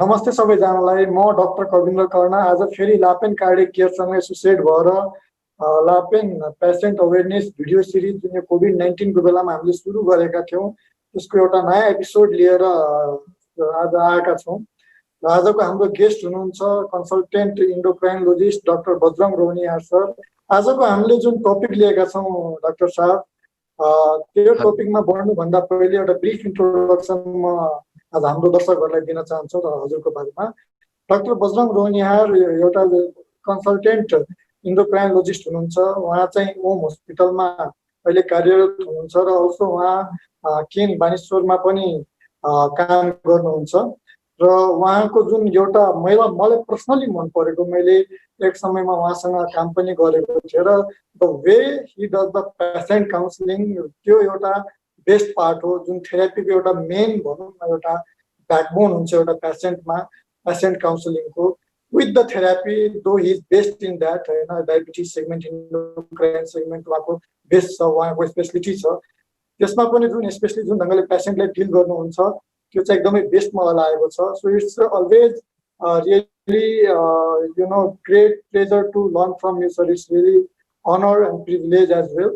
नमस्ते सबैजनालाई। म डाक्टर कविन्द्र कर्ण आज फेरि लापेन कार्डियक केयरसँग एसोसिएट भएर लापेन पेसेन्ट अवेरनेस भिडियो सिरिज जुन कोभिड-19 को बेलामा हामीले सुरु गरेका थियौँ त्यसको एउटा नयाँ एपिसोड लिएर आज आएका छौँ। र आजको हाम्रो गेस्ट हुनुहुन्छ consultant इन्डोक्राइनोलोजिस्ट doctor Bajrang Rohania sir. आजको हामीले जुन टपिक लिएका छौँ डाक्टर साहब, त्यो टपिकमा बढ्नुभन्दा पहिले एउटा ब्रिफ इन्ट्रोडक्सन म आज हाम्रो दर्शकहरूलाई दिन चाहन्छु र हजुरको बारेमा। डाक्टर बजरङ रोहनियार एउटा कन्सल्टेन्ट इन्डोक्राइनोलोजिस्ट हुनुहुन्छ। उहाँ चाहिँ ओम हस्पिटलमा अहिले कार्यरत हुनुहुन्छ र अल्सो उहाँ केन बानेश्वरमा पनि काम गर्नुहुन्छ। र उहाँको जुन एउटा मलाई पर्सनली मन परेको, मैले एक समयमा उहाँसँग काम पनि गरेको थिएँ र the way he does the patient counselling, त्यो एउटा बेस्ट पार्ट हो। जुन थेरापीको एउटा मेन भनौँ न एउटा ब्याकबोन हुन्छ एउटा पेसेन्टमा, पेसेन्ट काउन्सिलिङको विथ द थेरापी, दो he is best in that होइन। डायबिटिज सेगमेन्ट, इन्डोक्राइन सेगमेन्ट उहाँको बेस्ट छ, उहाँको स्पेसलिटी छ। त्यसमा पनि जुन स्पेसली जुन ढङ्गले पेसेन्टलाई डिल गर्नुहुन्छ त्यो चाहिँ एकदमै बेस्ट मलाई लागेको छ। So it's always really great pleasure to learn from you sir. It's really honour and privilege as well.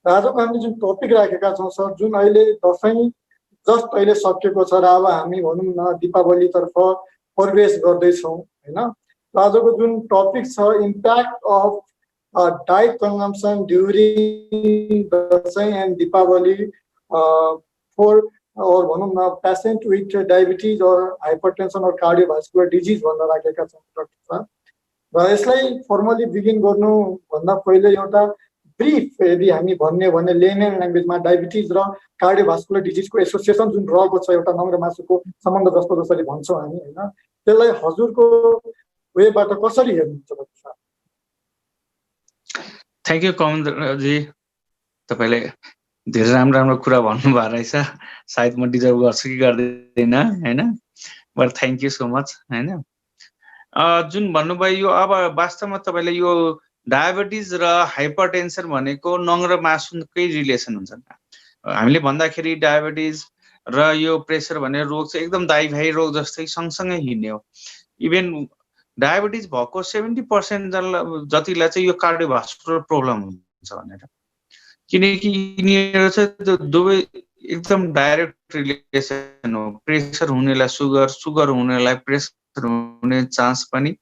आजको हामीले जुन टपिक राखेका छौँ सर, जुन अहिले दसैँ जस्ट अहिले सकिएको छ र अब हामी भनौँ न दीपावलीतर्फ प्रवेश गर्दैछौँ होइन। आजको जुन टपिक छ impact of diet consumption during Dashain and Deepawali for our भनौँ न patient with diabetes or hypertension or cardiovascular disease भनेर राखेका छौँ डाक्टर साहब। र यसलाई फर्मली बिगिन गर्नुभन्दा पहिले एउटा ब्रिफ यदि हामी भन्ने भने लेमेन ल्याङ्ग्वेजमा डायबिटिज र कार्डियोभास्कुलर डिजिजको एसोसिएसन जुन रहेको छ एउटा नङ्ग्र मासुको सम्बन्ध जस्तो जसरी भन्छौँ हामी होइन, त्यसलाई हजुरको वेबाट कसरी हेर्नुहुन्छ डाक्टर साहब? थ्याङ्क यू कविन्द्रजी, तपाईँले धेरै राम्रो कुरा भन्नुभएको रहेछ। सायद म डिजर्भ गर्छु कि गर्दैन होइन, but thank you so much होइन। जुन भन्नुभयो यो अब वास्तवमा तपाईँले यो डायबिटिज र हाइपरटेन्सन भनेको नङ्ग्र मासुकै रिलेसन हुन्छ। हामीले भन्दाखेरि डायबिटिज र यो प्रेसर भन्ने रोग चाहिँ एकदम दाइ भाइ रोग जस्तै सँगसँगै हिँड्ने हो। इभन डायबिटिज भएको 70% जतिलाई चाहिँ यो कार्डियोभास्कुलर प्रब्लम हुन्छ भनेर, किनकि यिनीहरू चाहिँ दुवै एकदम डाइरेक्ट रिलेसन हो। प्रेसर हुनेलाई सुगर, सुगर हुनेलाई प्रेसर हुने चान्स पनि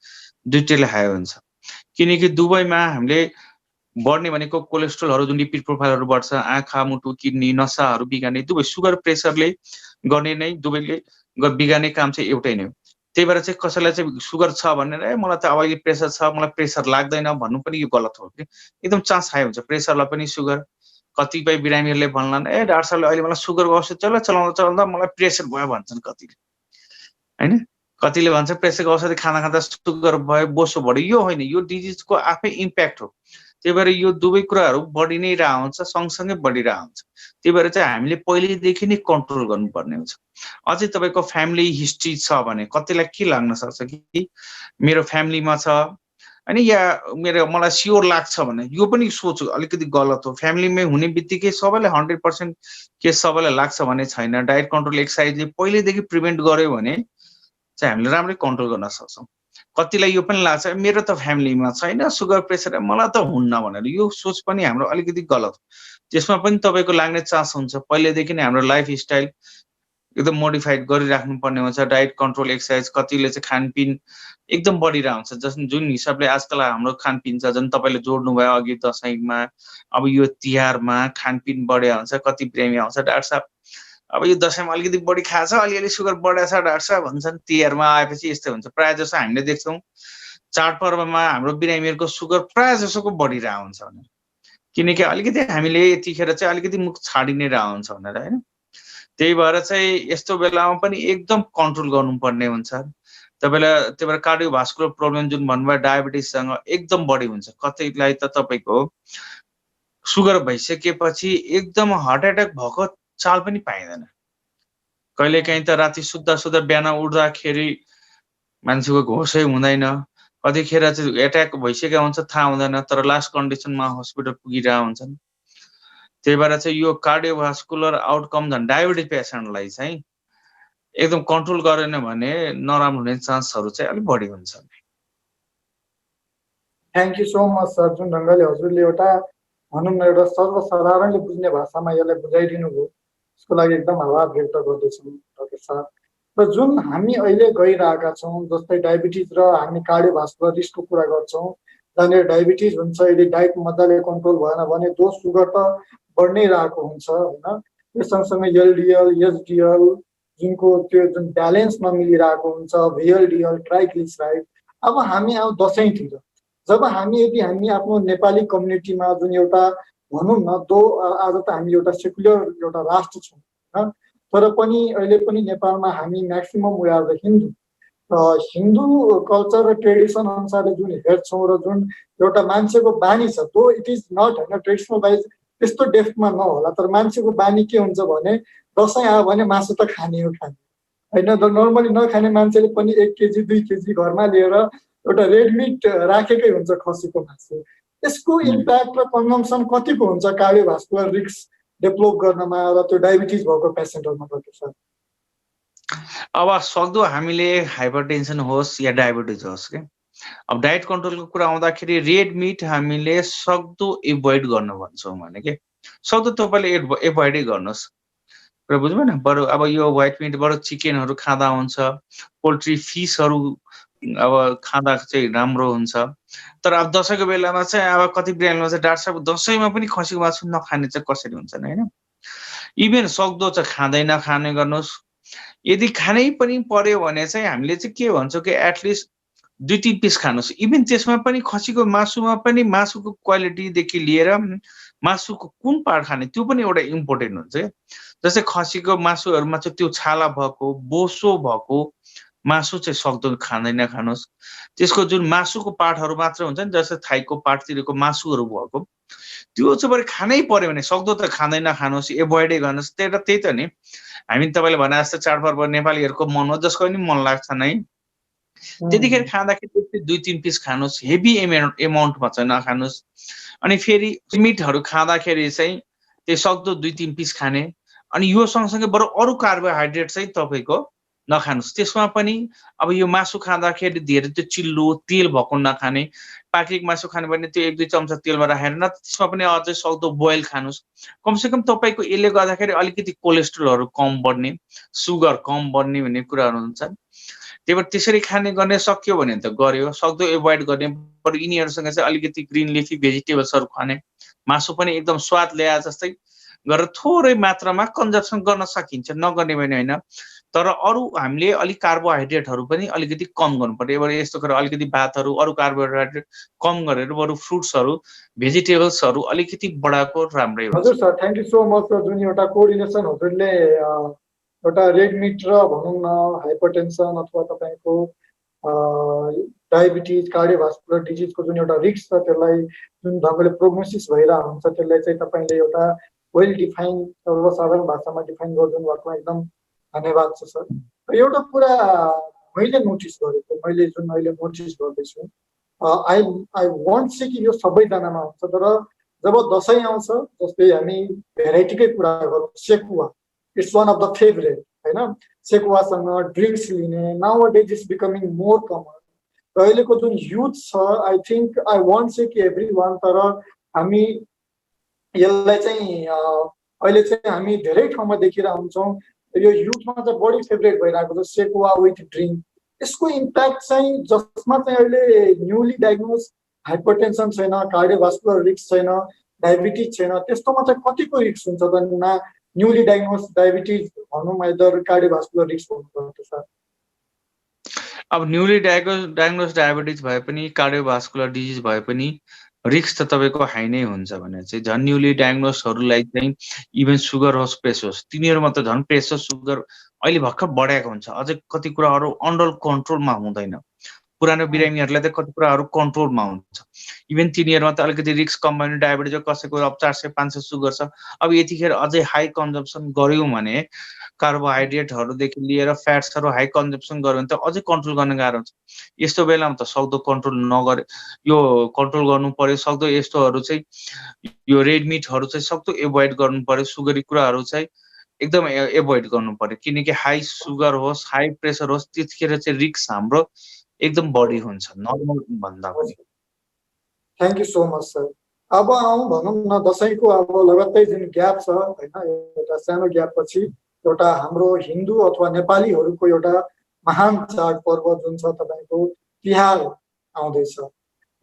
दुईटैले हाई हुन्छ, किनकि दुवैमा हामीले बढ्ने भनेको कोलेस्ट्रोलहरू जुन लिपिड प्रोफाइलहरू बढ्छ, आँखा मुटु किडनी नसाहरू बिगार्ने दुवै सुगर प्रेसरले गर्ने नै, दुवैले बिगार्ने काम चाहिँ एउटै नै हो। त्यही भएर चाहिँ कसैलाई चाहिँ सुगर छ भनेर मलाई त अब अहिले प्रेसर छ मलाई प्रेसर लाग्दैन भन्नु पनि यो गलत हो कि एकदम चान्स हाई हुन्छ। प्रेसरलाई पनि सुगर, कतिपय बिरामीहरूले भन्लान् डाक्टर साहबले अहिले मलाई सुगरको औषध चलाउँदा मलाई प्रेसर भयो भन्छन् कतिले होइन। कतिले भन्छ प्रेसरको औषधि खाँदा सुगर भयो बोसो बढ्यो। यो होइन, यो डिजिजको आफै इम्प्याक्ट हो। त्यही भएर यो दुवै कुराहरू बढी नै रह हुन्छ, सँगसँगै बढिरह हुन्छ। त्यही भएर चाहिँ हामीले पहिलेदेखि नै कन्ट्रोल गर्नुपर्ने हुन्छ। अझै तपाईँको फ्यामिली हिस्ट्री छ भने कतिलाई के लाग्न सक्छ कि मेरो फ्यामिलीमा छ होइन, या मलाई स्योर लाग्छ भने यो पनि सोच अलिकति गलत हो। फ्यामिलीमै हुने बित्तिकै सबैलाई 100% केस सबैलाई लाग्छ भने छैन। डाइट कन्ट्रोल एक्सर्साइजले पहिलेदेखि प्रिभेन्ट गर्यो भने चाहिँ हामीले राम्रै कन्ट्रोल गर्न सक्छौँ। कतिलाई यो पनि लाग्छ मेरो त फ्यामिलीमा छैन सुगर प्रेसर मलाई त हुन्न भनेर, यो सोच पनि हाम्रो अलिकति गलत हो। त्यसमा पनि तपाईँको लाग्ने चान्स हुन्छ। पहिलेदेखि नै हाम्रो लाइफ स्टाइल एकदम मोडिफाइड गरिराख्नु पर्ने हुन्छ। डाइट कन्ट्रोल एक्सर्साइज, कतिले चाहिँ खानपिन एकदम बढिरहेको हुन्छ। जुन हिसाबले आजकल हाम्रो खानपिन छ, जुन तपाईँले जोड्नु भयो अघि दसैँमा, अब यो तिहारमा खानपिन बढ्या हुन्छ। कति बिरामी आउँछ डाक्टर साहब अब यो दसैँमा अलिकति बढी खाएछ, अलिअलि सुगर बढेको छ डाक्टर साहब भन्छन्। तिहारमा आएपछि यस्तै हुन्छ। प्रायः जसो हामीले देख्छौँ चाडपर्वमा हाम्रो बिरामीहरूको सुगर प्रायः जसोको बढिरहेको हुन्छ भनेर, किनकि अलिकति हामीले यतिखेर चाहिँ अलिकति मुख छाडि नै रहेको हुन्छ भनेर होइन। त्यही भएर चाहिँ यस्तो बेलामा पनि एकदम कन्ट्रोल गर्नुपर्ने हुन्छ तपाईँलाई। त्यही भएर कार्डियोभास्कुलर प्रब्लम जुन भन्नुभयो डायबिटिजसँग एकदम बढी हुन्छ। कतिलाई त तपाईँको सुगर भइसकेपछि एकदम हार्ट एट्याक भएको चाल पनि पाइँदैन। कहिलेकाहीँ त राति सुत्दा बिहान उठ्दाखेरि मान्छेको होसै हुँदैन। कतिखेर चाहिँ एट्याक भइसकेको हुन्छ थाहा हुँदैन, तर लास्ट कन्डिसनमा हस्पिटल पुगिरहेको हुन्छन्। त्यही भएर चाहिँ यो कार्डियोभास्कुलर आउटकम झन् डायबिटिज पेसेन्टलाई चाहिँ एकदम कन्ट्रोल गरेन भने नराम्रो हुने चान्सहरू चाहिँ अलिक बढी हुन्छ। Thank you so much sir, जुन ढङ्गले हजुरले एउटा भनौँ न एउटा सर्वसाधारणले बुझ्ने भाषामा यसलाई बुझाइदिनु भयो त्यसको लागि एकदम आभार व्यक्त गर्दछौँ डाक्टर साहब। र जुन हामी अहिले गइरहेका छौँ जस्तै डायबिटिज र हामी कार्डियोभास्कुलर रिस्कको कुरा गर्छौँ, जहाँनिर डायबिटिज हुन्छ, यदि डाइट मजाले कन्ट्रोल भएन भने दो सुगर त बढ्नै रहेको हुन्छ होइन। त्यो सँगसँगै एलडिएल एसडिएल जुनको त्यो जुन ब्यालेन्स नमिलिरहेको हुन्छ, भिएलडिएल ट्राइग्लिसराइड। अब हामी आउँ दसैँतिर, जब यदि हामी आफ्नो नेपाली कम्युनिटीमा जुन एउटा भनौँ न आज त हामी एउटा सेकुलर एउटा राष्ट्र छौँ होइन, तर पनि अहिले पनि नेपालमा हामी maximum we are the Hindu. Hindu culture र ट्रेडिसन अनुसारले जुन हेर्छौँ र जुन एउटा मान्छेको बानी छ त्यो इट इज नट होइन ट्रेडिसनल वाइज त्यस्तो डेप्थमा नहोला, तर मान्छेको बानी के हुन्छ भने दसैँ आयो भने मासु त खाने हो खाने होइन। नर्मली नखाने मान्छेले पनि 1 केजी 2 केजी घरमा लिएर एउटा रेडमिट राखेकै हुन्छ खसीको मासु। यसको इम्प्याक्ट र कन्जम्सन कतिको हुन्छ कार्डियोभास्कुलर रिस्क डेभलप गर्नमा र त्यो डायबिटिज भएको पेसेन्टहरूमा डाक्टर साहब? अब सक्दो हामीले हाइपरटेन्सन होस् या डायबिटिज होस् के, अब डाइट कन्ट्रोलको कुरा आउँदाखेरि रेड मिट हामीले सक्दो एभोइड गर्न भन्छौँ भने के, सक्दो तपाईँले एभोइडै गर्नुहोस् र बुझ्नु भएन। बरु अब यो व्हाइट मिट बरु चिकनहरू खाँदा हुन्छ, पोल्ट्री फिसहरू अब खाँदा चाहिँ राम्रो हुन्छ। तर अब दसैँको बेलामा चाहिँ अब कति बिरामीमा चाहिँ डाक्टर साहब दसैँमा पनि खसीको मासु नखाने चाहिँ कसरी हुन्छन् होइन। इभन सक्दो चाहिँ खाने गर्नुहोस्। यदि खानै पनि पर्यो भने चाहिँ हामीले चाहिँ के भन्छौँ कि एटलिस्ट 2-3 पिस खानुहोस्। इभन त्यसमा पनि खसीको मासुमा पनि मासुको क्वालिटीदेखि लिएर मासुको कुन पार्ट खाने त्यो पनि एउटा इम्पोर्टेन्ट हुन्छ क्या। जस्तै खसीको मासुहरूमा चाहिँ त्यो छाला भएको बोसो भएको मासु चाहिँ सक्दो खानुहोस्। त्यसको जुन मासुको पार्टहरू मात्र हुन्छ नि, जस्तै थाइको पार्टतिरको मासुहरू भएको त्यो चाहिँ बरु खानै पर्यो भने सक्दो त खानुहोस्, एभोइडै गर्नुहोस्। त्यही त नि हामी तपाईँले भने जस्तो चाडपर्व नेपालीहरूको मन हो, जसको पनि मन लाग्छ नै, त्यतिखेर खाँदाखेरि 2-3 पिस खानुहोस्, हेभी एमाउन्टमा चाहिँ नखानुहोस्। अनि फेरि मिटहरू खाँदाखेरि चाहिँ त्यो सक्दो 2-3 पिस खाने। अनि यो सँगसँगै बरु अरू कार्बोहाइड्रेट चाहिँ तपाईँको नखानुहोस्। त्यसमा पनि अब यो मासु खाँदाखेरि धेरै त्यो चिल्लो तेल भएको नखाने। पाकेको मासु खानु भने त्यो 1-2 चम्चा तेलमा राखेर न, त्यसमा पनि अझै सक्दो बोइल खानुहोस्। कमसेकम तपाईँको यसले गर्दाखेरि अलिकति कोलेस्ट्रोलहरू कम बढ्ने, सुगर कम बढ्ने भन्ने कुराहरू हुन्छ। त्यही भएर त्यसरी खाने गर्ने सक्यो भने त गर्यो, सक्दो एभोइड गर्ने। बरु यिनीहरूसँग चाहिँ अलिकति ग्रिन लिफी भेजिटेबल्सहरू खाने, मासु पनि एकदम स्वाद ल्याए जस्तै गरेर थोरै मात्रामा कन्जम्सन गर्न सकिन्छ, नगर्ने भने होइन। तर अरू हामीले अलिक कार्बोहाइड्रेटहरू पनि अलिकति कम गर्नु पर्यो। अब यस्तो गरेर अलिकति भातहरू अरू कार्बोहाइड्रेट कम गरेर बरु फ्रुट्सहरू भेजिटेबल्सहरू अलिकति बढाएको राम्रै हुन्छ। हजुर sir, thank you so much sir. जुन एउटा कोअर्डिनेसन हजुरले एउटा रेड मिट र भनौँ न हाइपरटेन्सन अथवा तपाईँको डायबिटिज कार्डियोभास्कुलर डिजिजको जुन एउटा रिस्क छ त्यसलाई जुन ढङ्गले प्रोग्नोसिस भइरहेको हुन्छ त्यसलाई चाहिँ तपाईँले एउटा वेल डिफाइन सर्वसाधारण भाषामा डिफाइन गरिदिनु भएको एकदम धन्यवाद छ सर। एउटा कुरा मैले नोटिस गरेको, मैले जुन अहिले नोटिस गर्दैछु, आई वान्ट से कि यो सबैजनामा हुन्छ, तर जब दसैँ आउँछ जस्तै हामी भेराइटीकै कुरा गरौँ, sekuwa it's one of the favourite होइन। सेकुवासँग ड्रिङ्क्स लिने now days is becoming more common. र अहिलेको जुन युथ छ, I think I want say कि एभ्री वान, तर हामी यसलाई चाहिँ अहिले चाहिँ हामी धेरै ठाउँमा देखिरहेको हुन्छौँ, यो युथमा चाहिँ बढी फेभरेट भइरहेको छ सेकुवा विथ ड्रिङ्क। यसको इम्प्याक्ट चाहिँ जसमा चाहिँ अहिले न्युली डायग्नोज हाइपरटेन्सन छैन, कार्डियोभास्कुलर रिस्क छैन, डायबिटिज छैन, त्यस्तोमा चाहिँ कतिको रिस्क हुन्छ त? ना न्युली डायग्नोज डायबिटिज भनौँ इदर कार्डियोभास्कुलर रिस्क हुनुपर्छ सर? अब न्युली डायग्नोज डायबिटिज भए पनि कार्डियोभास्कुलर डिजिज भए पनि रिस्क त तपाईँको हाई नै हुन्छ भने चाहिँ झन् न्युली डायग्नोजहरूलाई चाहिँ इभन सुगर होस् प्रेसर होस्, तिनीहरूमा त झन् प्रेसर सुगर अहिले भर्खर बढेको हुन्छ। अझै कति कुराहरू अन्डर कन्ट्रोलमा हुँदैन। पुरानो बिरामीहरूलाई त कति कुराहरू कन्ट्रोलमा हुन्छ। इभन तिनीहरूमा त अलिकति रिस्क कम भयो भने डायबिटिज कसैको अब 400-500 सुगर छ, अब यतिखेर अझै हाई कन्जम्सन गऱ्यौँ भने कार्बोहाइड्रेटहरूदेखि लिएर फ्याट्सहरू हाई कन्जम्सन गऱ्यो भने त अझै कन्ट्रोल गर्न गाह्रो हुन्छ। यस्तो बेलामा त सक्दो कन्ट्रोल नगरे यो कन्ट्रोल गर्नु पर्यो। सक्दो यस्तोहरू चाहिँ यो रेड मिटहरू चाहिँ सक्दो एभोइड गर्नु पर्यो। सुगरी कुराहरू चाहिँ एकदम एभोइड गर्नु पर्यो किनकि हाई सुगर होस् हाई प्रेसर होस् त्यतिखेर चाहिँ रिस्क हाम्रो एकदम बढी हुन्छ नर्मल भन्दा पनि। Thank you so much sir. अब आउँ भनौँ न दसैँको अब लगत्तै जुन ग्याप छ होइन एउटा सानो ग्याप पछि एउटा हाम्रो हिन्दू अथवा नेपालीहरूको एउटा महान चाड पर्व जुन छ तपाईँको तिहार आउँदैछ।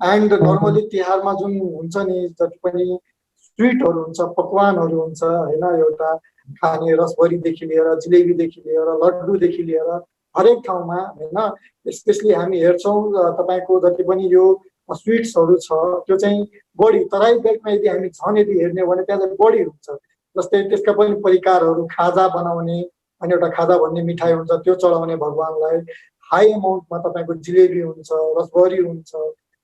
एन्ड नर्मली तिहारमा जुन हुन्छ नि जति पनि स्विटहरू हुन्छ पकवानहरू हुन्छ होइन एउटा खाने रसभरीदेखि लिएर जिलेबीदेखि लिएर लड्डुदेखि लिएर हरेक ठाउँमा होइन स्पेसली हामी हेर्छौँ तपाईँको जति पनि यो स्विट्सहरू छ त्यो चाहिँ बढी तराई बेल्टमा यदि हामी झन् यदि हेर्ने हो भने त्यहाँ चाहिँ बढी हुन्छ। जस्तै त्यसका पनि परिकारहरू खाजा बनाउने अनि एउटा खाजा भन्ने मिठाई हुन्छ त्यो चढाउने भगवान्लाई। हाई एमाउन्टमा तपाईँको जिलेबी हुन्छ रसभरी हुन्छ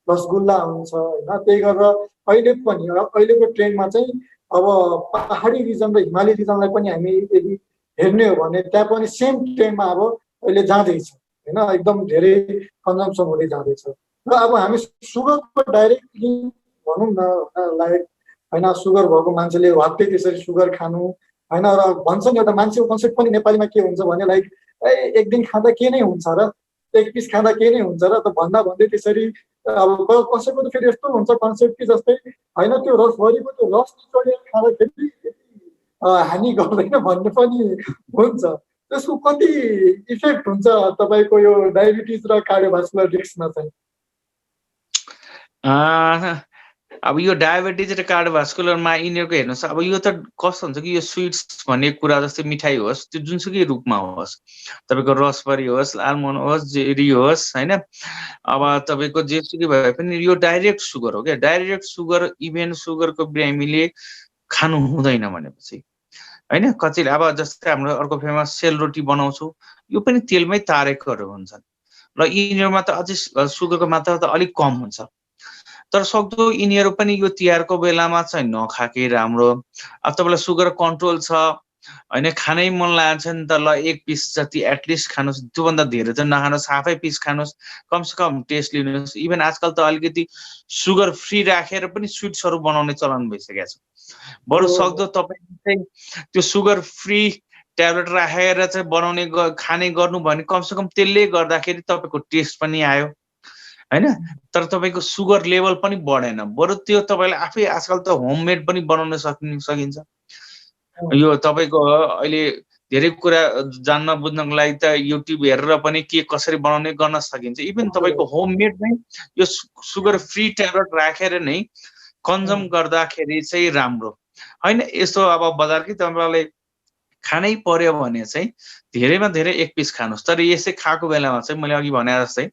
रसगुल्ला हुन्छ होइन। त्यही गरेर अहिले पनि अहिलेको ट्रेन्डमा चाहिँ अब पहाडी रिजन र हिमाली रिजनलाई पनि हामी यदि हेर्ने हो भने त्यहाँ पनि सेम ट्रेन्डमा अब अहिले जाँदैछ होइन एकदम धेरै कन्जम्सन हुँदै जाँदैछ। र अब हामी सुगरको डाइरेक्टली भनौँ न लाइक होइन सुगर भएको मान्छेले वाक्कै त्यसरी सुगर खानु होइन। र भन्छ नि एउटा मान्छेको कन्सेप्ट पनि नेपालीमा के हुन्छ भने लाइक एक दिन खाँदा के नै हुन्छ र एक पिस खाँदा के नै हुन्छ र त भन्दा भन्दै त्यसरी अब कसैको त फेरि यस्तो हुन्छ कन्सेप्ट कि जस्तै होइन त्यो रसभरीको त्यो रस चढेर खाँदाखेरि हानि गर्दैन भन्ने पनि हुन्छ। त्यसको कति इफेक्ट हुन्छ तपाईँको यो डायबिटिज र कार्डियोभास्कुलर रिस्कमा चाहिँ? अब यो डायबिटिज र कार्डियोभास्कुलरमा यिनीहरूको हेर्नुहोस् अब यो त कस्तो हुन्छ कि यो स्विट्स भन्ने कुरा जस्तै मिठाई होस् त्यो जुनसुकै रूपमा होस् तपाईँको रसभरी होस् आलमोन्ड होस् जेरी होस् होइन। अब तपाईँको जेसुकै भए पनि यो डाइरेक्ट सुगर हो क्या। डाइरेक्ट सुगर इभेन सुगरको बिरामीले खानु हुँदैन भनेपछि होइन। कतिले अब जस्तै हाम्रो अर्को फेमस सेलरोटी बनाउँछौँ यो पनि तेलमै तारेकोहरू हुन्छन् र यिनीहरूमा त अझै सुगरको मात्रा त अलिक कम हुन्छ। तर सक्दो यिनीहरू पनि यो तिहारको बेलामा चाहिँ नखाएकै राम्रो। अब तपाईँलाई सुगर कन्ट्रोल छ होइन खानै मन लागेको छ नि त ल एक पिस जति एटलिस्ट खानुहोस् त्योभन्दा धेरै चाहिँ नखानुहोस् हाफै पिस खानुहोस् कमसेकम टेस्ट लिनुहोस्। इभन आजकल त अलिकति सुगर फ्री राखेर पनि स्विट्सहरू बनाउने चलन भइसकेको छ। बरु सक्दो तपाईँ चाहिँ त्यो सुगर फ्री ट्याब्लेट राखेर चाहिँ बनाउने खाने गर्नु भने कमसेकम त्यसले गर्दाखेरि तपाईँको टेस्ट पनि आयो होइन। तर तपाईँको सुगर लेभल पनि बढेन। बरु त्यो तपाईँले आफै आजकल त होममेड पनि बनाउन सकिन्छ। यो तपाईँको अहिले धेरै कुरा जान्न बुझ्नको लागि त युट्युब हेरेर पनि के कसरी बनाउने गर्न सकिन्छ। इभन तपाईँको होममेड नै यो सुगर फ्री ट्याब्लेट राखेर नै कन्जम गर्दाखेरि चाहिँ राम्रो होइन। यस्तो अब बजारकै तपाईँलाई खानै पर्यो भने चाहिँ धेरैमा धेरै एक पिस खानुहोस्। तर यसै खाएको बेलामा चाहिँ मैले अघि भने जस्तै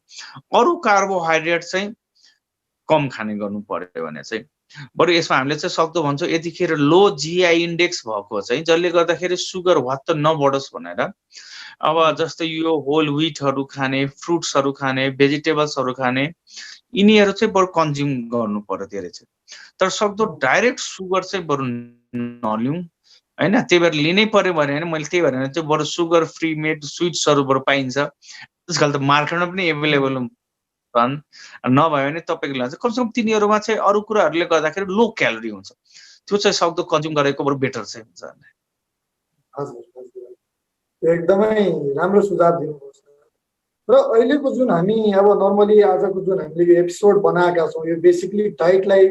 अरू कार्बोहाइड्रेट चाहिँ कम खाने गर्नु पर्यो भने चाहिँ बरु यसमा हामीले चाहिँ सक्दो भन्छौँ यतिखेर लो जिआई इन्डेक्स भएको चाहिँ जसले गर्दाखेरि सुगर वात्त नबढोस् भनेर अब जस्तै यो होल व्हिटहरू खाने फ्रुट्सहरू खाने भेजिटेबल्सहरू खाने यिनीहरू चाहिँ बरु कन्ज्युम गर्नु पर्यो धेरै चाहिँ। तर सक्दो डाइरेक्ट सुगर चाहिँ बरु नलिउँ होइन। त्यही भएर लिनै पर्यो भने मैले त्यही भएर चाहिँ बरु सुगर फ्री मेड स्विट्सहरू बरु पाइन्छ आजकल त मार्केटमा पनि एभाइलेबल छन्। नभए भने तपाईँको लागि कमसेकम तिनीहरूमा चाहिँ अरू कुराहरूले गर्दाखेरि लो क्यालोरी हुन्छ त्यो चाहिँ सक्दो कन्ज्युम गरेको बरु बेटर चाहिँ हुन्छ। हजुर एकदमै राम्रो सुझाव दिनुभयो। र अहिलेको जुन हामी अब नर्मली आजको जुन हामीले यो एपिसोड बनाएका छौँ यो बेसिकली डाइटलाई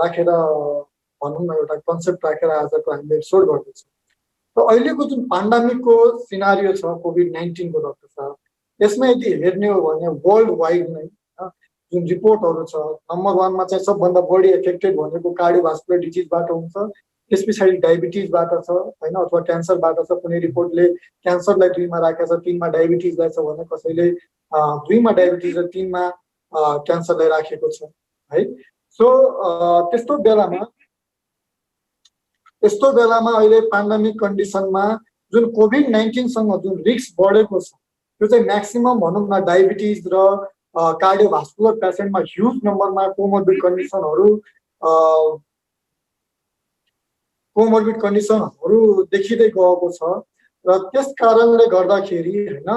राखेर भनौँ न एउटा कन्सेप्ट राखेर आजको हामीले एपिसोड गर्दैछौँ। र अहिलेको जुन पेन्डेमिकको सिनारियो छ कोभिड-19 को डाक्टर साहब यसमा यदि हेर्ने हो भने वर्ल्ड वाइड नै जुन रिपोर्टहरू छ नम्बर 1 मा चाहिँ सबभन्दा बढी एफेक्टेड भनेको कार्डियोभास्कुलर डिजिजबाट हुन्छ त्यस पछाडि डायबिटिजबाट छ होइन अथवा क्यान्सरबाट छ। कुनै रिपोर्टले क्यान्सरलाई 2 मा राखेको छ 3 मा डायबिटिजलाई छ भने कसैले 2 मा डायबिटिज र 3 मा क्यान्सरलाई राखेको छ है। सो त्यस्तो बेलामा अहिले पेन्डेमिक कन्डिसनमा जुन कोभिड-19 सँग जुन रिस्क बढेको छ त्यो चाहिँ म्याक्सिमम भनौँ न डायबिटिज र कार्डियोभास्कुलर पेसेन्टमा ह्युज नम्बरमा कोमोर्बिड कन्डिसनहरू देखिँदै गएको छ। र त्यस कारणले गर्दाखेरि होइन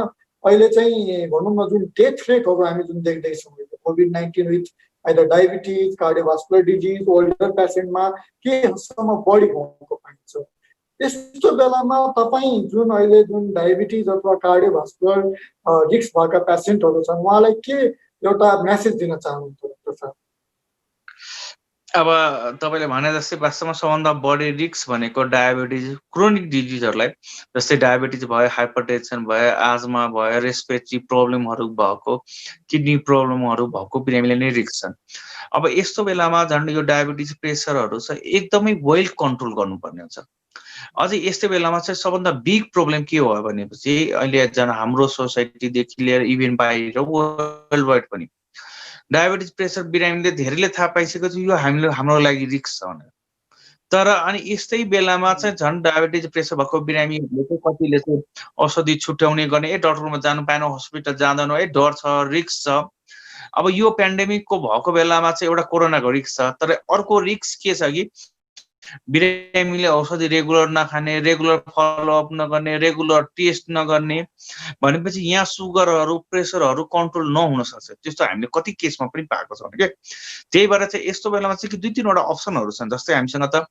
अहिले चाहिँ भनौँ न जुन डेथ रेटहरू हामी जुन देख्दैछौँ कोभिड-19 with either diabetes cardiovascular disease older पेसेन्टमा केसम्म बढी भएको पाइन्छ। यस्तो बेलामा तपाईँ जुन अहिले जुन डायबिटिज अथवा कार्डियोभास्कुलर रिस्क भएका पेसेन्टहरू छन् उहाँलाई के एउटा मेसेज दिन चाहनुहुन्छ डाक्टर साहब? अब तपाईँले भने जस्तै वास्तवमा सबभन्दा बढी रिस्क भनेको डायबिटिज क्रोनिक डिजिजहरूलाई, जस्तै डायबिटिज भयो, हाइपरटेन्सन भयो, आजमा भयो, रेस्पिरेटरी प्रब्लमहरू भएको, किडनी प्रब्लमहरू भएको बिरामीलाई नै रिस्क छन्। अब यस्तो बेलामा झन् यो डायबिटिज प्रेसरहरू छ एकदमै वेल कन्ट्रोल गर्नुपर्ने हुन्छ। अझै यस्तो बेलामा चाहिँ सबभन्दा बिग प्रब्लम के हो भनेपछि अहिले झन् हाम्रो सोसाइटीदेखि लिएर इभेन बाहिर वर्ल्ड वाइड पनि डायबिटिज प्रेसर बिरामीले धेरैले थाहा पाइसकेको छ यो हाम्रो लागि रिस्क छ भनेर। तर अनि यस्तै बेलामा चाहिँ झन् डायबिटिज प्रेसर भएको बिरामीहरूले चाहिँ कतिले चाहिँ औषधि छुट्याउने गर्ने, डक्टरमा जानु पाएन, हस्पिटल जाँदैन, डर छ, रिस्क छ। अब यो पेन्डेमिकको भएको बेलामा चाहिँ एउटा कोरोनाको रिस्क छ, तर अर्को रिस्क के छ कि बिरामीले औषधि रेगुलर नखाने, रेगुलर फलोअप नगर्ने, रेगुलर टेस्ट नगर्ने भनेपछि यहाँ सुगरहरू प्रेसरहरू कन्ट्रोल नहुन सक्छ। त्यस्तो हामीले कति केसमा पनि पाएको छौँ के। त्यही भएर चाहिँ यस्तो बेलामा चाहिँ कि 2-3वटा अप्सनहरू छन्। जस्तै हामीसँग त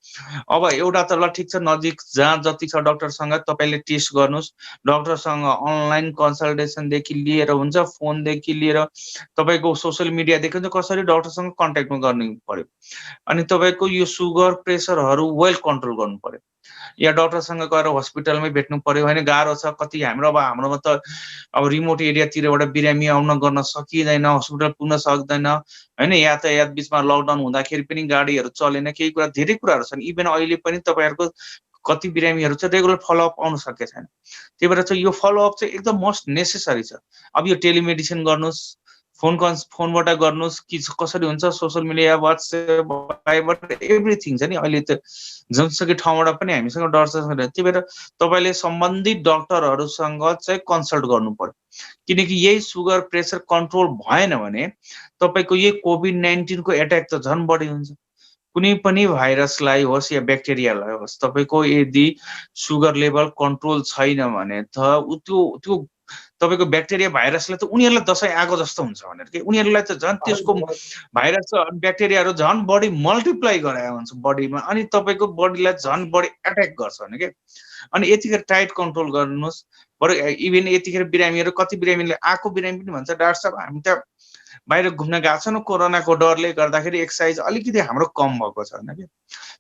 अब एउटा त ल ठिक छ, नजिक जहाँ जति छ डक्टरसँग तपाईँले टेस्ट गर्नुहोस्, डक्टरसँग अनलाइन कन्सल्टेसनदेखि लिएर हुन्छ, फोनदेखि लिएर तपाईँको सोसियल मिडियादेखि हुन्छ, कसरी डक्टरसँग कन्ट्याक्टमा गर्नु पर्यो। अनि तपाईँको यो सुगर प्रेसरहरू वेल कन्ट्रोल गर्नु पर्यो। या डक्टरसँग गएर हस्पिटलमै भेट्नु पर्यो होइन, गाह्रो छ। कति हाम्रोमा त अब रिमोट एरियातिरबाट बिरामी आउन गर्न सकिँदैन, हस्पिटल पुग्न सक्दैन होइन। यातायात बिचमा लकडाउन हुँदाखेरि पनि गाडीहरू चलेन, केही कुरा धेरै कुराहरू छन्। इभन अहिले पनि तपाईँहरूको कति बिरामीहरू चाहिँ रेगुलर फलोअप आउन सकेको छैन। त्यही भएर चाहिँ यो फलोअप चाहिँ एकदम मोस्ट नेसेसरी छ। अब यो टेलिमेडिसिन गर्नुहोस्, फोनबाट गर्नुहोस् कि कसरी हुन्छ, social media, WhatsApp, Viber, everything छ नि अहिले त जुनसुकै ठाउँबाट पनि हामीसँग डर छ। त्यही भएर तपाईँले सम्बन्धित डक्टरहरूसँग चाहिँ कन्सल्ट गर्नु पर्यो, किनकि यही सुगर प्रेसर कन्ट्रोल भएन भने तपाईँको यही कोभिड-19 को एट्याक त झन् बढी हुन्छ। कुनै पनि भाइरसलाई होस् या ब्याक्टेरियालाई होस्, तपाईँको यदि सुगर लेभल कन्ट्रोल छैन भने त त्यो तपाईँको ब्याक्टेरिया भाइरसलाई त उनीहरूलाई दसैँ आएको जस्तो हुन्छ भनेर कि उनीहरूलाई त झन् त्यसको भाइरस ब्याक्टेरियाहरू झन् बढी मल्टिप्लाई गराएको हुन्छ बडीमा, अनि तपाईँको बडीलाई झन् बढी एट्याक गर्छ भने के। अनि यतिखेर टाइट कन्ट्रोल गर्नुहोस्। बरु इभन यतिखेर बिरामीहरू कति बिरामीले आएको बिरामी पनि भन्छ, डाक्टर साहब हामी त बाहिर घुम्न गएको छैनौँ, कोरोनाको डरले गर्दाखेरि एक्सर्साइज अलिकति हाम्रो कम भएको छ होइन कि।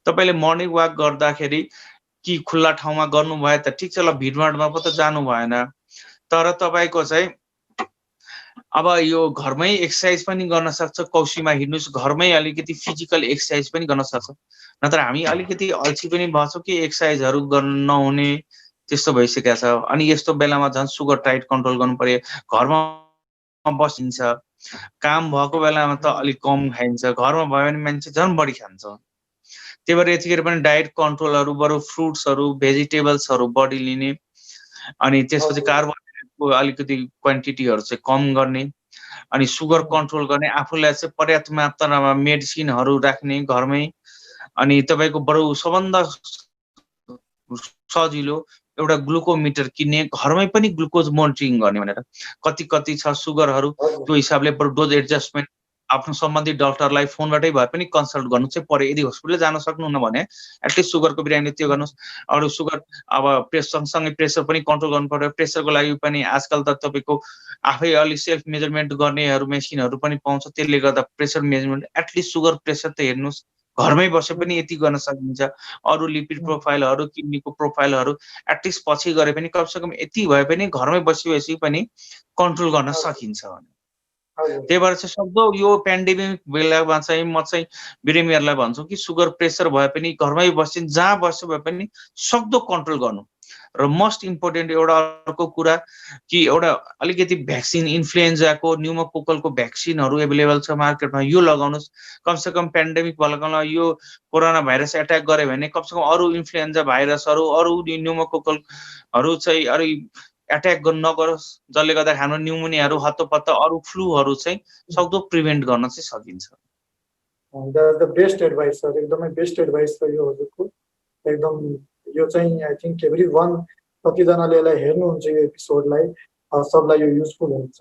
तपाईँले मर्निङ वाक गर्दाखेरि कि खुल्ला ठाउँमा गर्नुभयो त ठिक छ, ल भिडभाडमा पो त जानु भएन। तर तपाईँको चाहिँ अब यो घरमै एक्सर्साइज पनि गर्न सक्छ, कौशीमा हिँड्नुहोस्, घरमै अलिकति फिजिकल एक्सर्साइज पनि गर्न सक्छ। नत्र हामी अलिकति अल्छी पनि भन्छौँ कि एक्सर्साइजहरू गर्न नहुने त्यस्तो भइसकेको छ। अनि यस्तो बेलामा झन् सुगर टाइट कन्ट्रोल गर्नु पर्यो। घरमा बसिन्छ, काम भएको बेलामा त अलिक कम खाइन्छ, घरमा भयो भने मान्छे झन् बढी खान्छ। त्यही भएर यतिखेर पनि डायट कन्ट्रोलहरू, बरु फ्रुट्सहरू, भेजिटेबल्सहरू बढी लिने, अनि त्यसपछि कार्बोहाइड्रेटको अलिकति क्वान्टिटीहरू चाहिँ कम गर्ने, अनि सुगर कन्ट्रोल गर्ने, आफूलाई चाहिँ पर्याप्त मात्रामा मेडिसिनहरू राख्ने घरमै। अनि तपाईँको बरु सबभन्दा सजिलो एउटा ग्लुकोमिटर किन्ने, घरमै पनि ग्लुकोज मोनिटरिङ गर्ने भनेर। कति छ सुगरहरू, त्यो हिसाबले बरु डोज एडजस्टमेन्ट आफ्नो सम्बन्धित डक्टरलाई फोनबाटै भए पनि कन्सल्ट गर्नु चाहिँ पर्यो। यदि हस्पिटल जान सक्नुहुन्न भने एटलिस्ट सुगरको बिरामीले त्यो गर्नुहोस्। अरू सुगर अब सँगसँगै प्रेसर पनि कन्ट्रोल गर्नु पर्यो। प्रेसरको लागि पनि आजकल त तपाईँको आफै अलिक सेल्फ मेजरमेन्ट गर्नेहरू मेसिनहरू पनि पाउँछ, त्यसले गर्दा pressure measurement at least sugar pressure त हेर्नुहोस्। घरमै बसे पनि यति गर्न सकिन्छ। अरू लिपिड प्रोफाइलहरू, किडनीको प्रोफाइलहरू एटलिस्ट पछि गरे पनि कमसेकम यति भए पनि घरमै बसी पनि कन्ट्रोल गर्न सकिन्छ। त्यही भएर चाहिँ सक्दो यो पेन्डेमिक बेलामा चाहिँ म चाहिँ बिरामीहरूलाई भन्छु कि सुगर प्रेसर भए पनि घरमै बस्छन्, जहाँ बस्यो भए पनि सक्दो कन्ट्रोल गर्नु। र मोस्ट इम्पोर्टेन्ट एउटा अर्को कुरा कि एउटा अलिकति भ्याक्सिन, इन्फ्लुएन्जाको, न्युमोकोकलको भ्याक्सिनहरू एभाइलेबल छ मार्केटमा, यो लगाउनुहोस्। कमसेकम पेन्डेमिक भएकोमा यो कोरोना भाइरस एट्याक गर्यो भने कमसेकम अरू इन्फ्लुएन्जा भाइरसहरू, अरू न्युमोकोकलहरू चाहिँ अरू एट्याक गर्न नगरोस्, जसले गर्दा हाम्रो न्युमोनियाहरू, हत्तपत्त अरू फ्लूहरू चाहिँ सक्दो प्रिभेन्ट गर्न चाहिँ सकिन्छ। द बेस्ट एडभाइस सर, एकदमै बेस्ट एडभाइस छ यो हजुरको। एकदम यो चाहिँ आई थिङ्क एभ्री वान कतिजनाले यसलाई हेर्नुहुन्छ यो एपिसोडलाई, सबलाई यो युजफुल हुन्छ।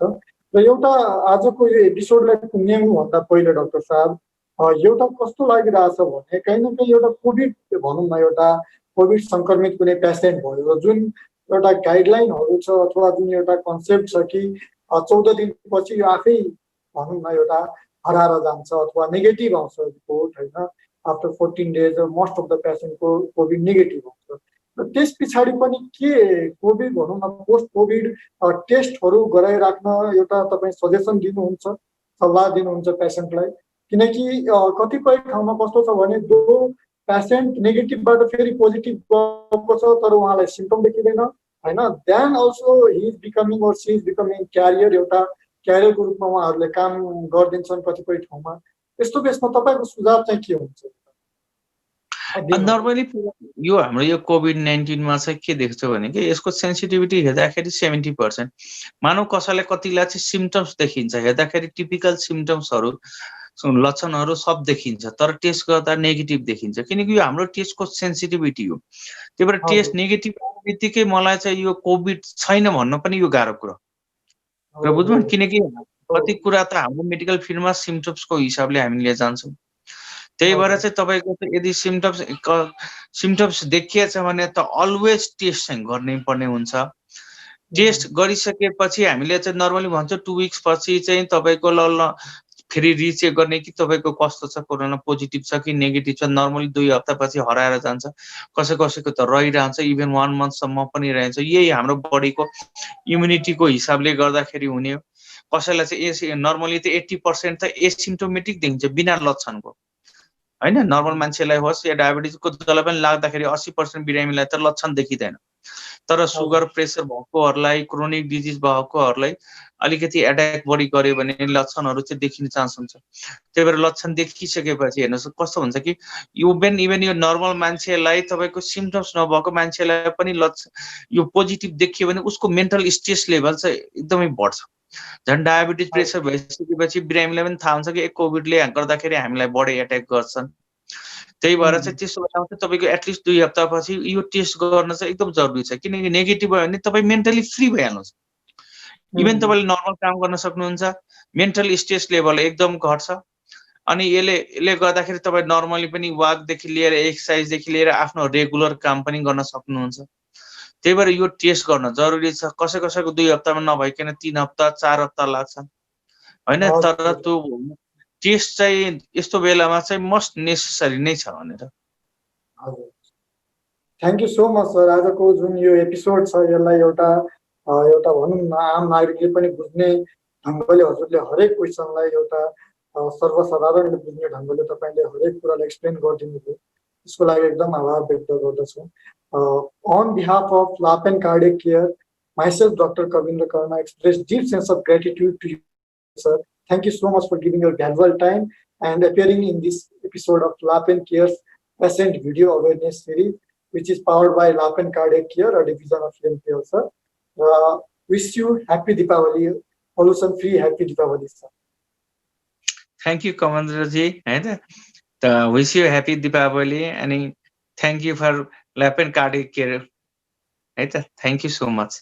र एउटा आजको यो एपिसोडलाई टुङ्ग्याउनुभन्दा पहिले डाक्टर साहब एउटा कस्तो लागिरहेछ भने कहीँ न कहीँ एउटा कोभिड भनौँ न, एउटा कोभिड संक्रमित कुनै पेसेन्ट भयो र जुन एउटा गाइडलाइनहरू छ अथवा जुन एउटा कन्सेप्ट छ कि 14 दिनपछि यो आफै भनौँ न एउटा हराएर जान्छ अथवा नेगेटिभ आउँछ रिपोर्ट होइन, after 14 days most of the पेसेन्टको कोभिड नेगेटिभ आउँछ। र त्यस पछाडि पनि के कोभिड भनौँ न पोस्ट कोभिड टेस्टहरू गराइराख्न एउटा तपाईँ सजेसन दिनुहुन्छ, सल्लाह दिनुहुन्छ पेसेन्टलाई? किनकि कतिपय ठाउँमा कस्तो छ भने दो पेसेन्ट नेगेटिभबाट फेरि पोजिटिभ गएको छ तर उहाँलाई सिम्पटम देखिँदैन होइन, then also he is becoming or she is becoming carrier, एउटा क्यारियरको रूपमा उहाँहरूले काम गरिदिन्छन् कतिपय ठाउँमा। यस्तो केसमा तपाईँको सुझाव चाहिँ के हुन्छ? नर्मली यो हाम्रो यो कोभिड-19 मा चाहिँ के देख्छौँ भने कि यसको सेन्सिटिभिटी हेर्दाखेरि 70%। मानव कसैलाई कतिलाई चाहिँ सिम्पटम्स देखिन्छ, हेर्दाखेरि टिपिकल सिम्पटम्सहरू लक्षणहरू सब देखिन्छ तर टेस्ट गर्दा नेगेटिभ देखिन्छ, किनकि यो हाम्रो टेस्टको सेन्सिटिभिटी हो। त्यही भएर टेस्ट नेगेटिभ आउने बित्तिकै मलाई चाहिँ यो कोभिड छैन भन्न पनि यो गाह्रो कुरा र बुझ्नु, किनकि कति कुरा त हाम्रो मेडिकल फिल्डमा सिम्पटम्सको हिसाबले हामीले जान्छौँ। त्यही भएर चाहिँ तपाईँको यदि सिम्पटम्स देखिएछ भने त अलवेज टेस्ट चाहिँ गर्नै पर्ने हुन्छ। टेस्ट गरिसकेपछि हामीले चाहिँ नर्मली भन्छौँ 2 विक्स पछि चाहिँ तपाईँको ल फेरि रिचेक गर्ने कि तपाईँको कस्तो छ, कोरोना पोजिटिभ छ कि नेगेटिभ छ। नर्मली 2 हप्तापछि हराएर जान्छ, कसैको त रहिरहन्छ, इभन 1 मन्थसम्म पनि रहन्छ। यही हाम्रो बडीको इम्युनिटीको हिसाबले गर्दाखेरि हुने हो। कसैलाई चाहिँ नर्मली त 80% त एसिम्प्टोमेटिक देखिन्छ बिना लक्षणको होइन, नर्मल मान्छेलाई होस् या डायबिटिजको जसलाई पनि लाग्दाखेरि 80% बिरामीलाई त लक्षण देखिँदैन, तर सुगर प्रेसर भएकोहरूलाई, क्रोनिक डिजिज भएकोहरूलाई अलिकति एट्याक बढी गर्यो भने लक्षणहरू चाहिँ देखिने चान्स हुन्छ। त्यही भएर लक्षण देखिसकेपछि हेर्नुहोस् कस्तो हुन्छ कि इभन यो नर्मल मान्छेलाई तपाईँको सिम्पटम्स नभएको मान्छेलाई पनि यो पोजिटिभ देखियो भने उसको मेन्टल स्ट्रेस लेभल चाहिँ एकदमै बढ्छ। झन् डायबिटिज प्रेसर भइसकेपछि बिरामीलाई पनि थाहा हुन्छ कि कोभिडले गर्दाखेरि हामीलाई बढी एट्याक गर्छन्। त्यही भएर चाहिँ त्यसो बेलामा चाहिँ तपाईँको एटलिस्ट 2 हप्तापछि यो टेस्ट गर्न चाहिँ एकदम जरुरी छ, किनकि नेगेटिभ भयो भने तपाईँ मेन्टली फ्री भइहाल्नुहुन्छ। इभन तपाईँले नर्मल काम गर्न सक्नुहुन्छ, मेन्टल स्ट्रेस लेभल एकदम घट्छ। अनि यसले गर्दाखेरि तपाईँ नर्मली पनि वाकदेखि लिएर एक्सर्साइजदेखि लिएर आफ्नो रेगुलर काम पनि गर्न सक्नुहुन्छ। त्यही भएर यो टेस्ट गर्न जरुरी छ। कसैको 2 हप्तामा नभइकन 3 हप्ता 4 हप्ता लाग्छ होइन, तर त्यो टेस्ट चाहिँ यस्तो बेलामा चाहिँ मस्ट नेसेसरी नै छ भनेर। हजुर, thank you so much sir. आजको जुन यो एपिसोड छ यसलाई एउटा भनौँ न आम नागरिकले पनि बुझ्ने ढङ्गले हजुरले हरेक क्वेसनलाई एउटा सर्वसाधारणले बुझ्ने ढङ्गले तपाईँले हरेक कुरालाई एक्सप्लेन गरिदिनु भयो, त्यसको लागि एकदम आभार व्यक्त गर्दछु। On behalf of Lapen Cardiac Care, myself, Dr. Kavindra Karna, express deep sense of gratitude to you, sir. Thank you so much for giving your valuable time and appearing in this episode of Lapen Care's Patient Video Awareness Series, which is powered by Lapen Cardiac Care, a division of LMPL, sir. Wish you happy Deepavali, pollution-free happy Deepavali, sir. Thank you, Kavindra ji. Wish you happy Deepavali and thank you for Lapen Cardiac Care. Thank you so much.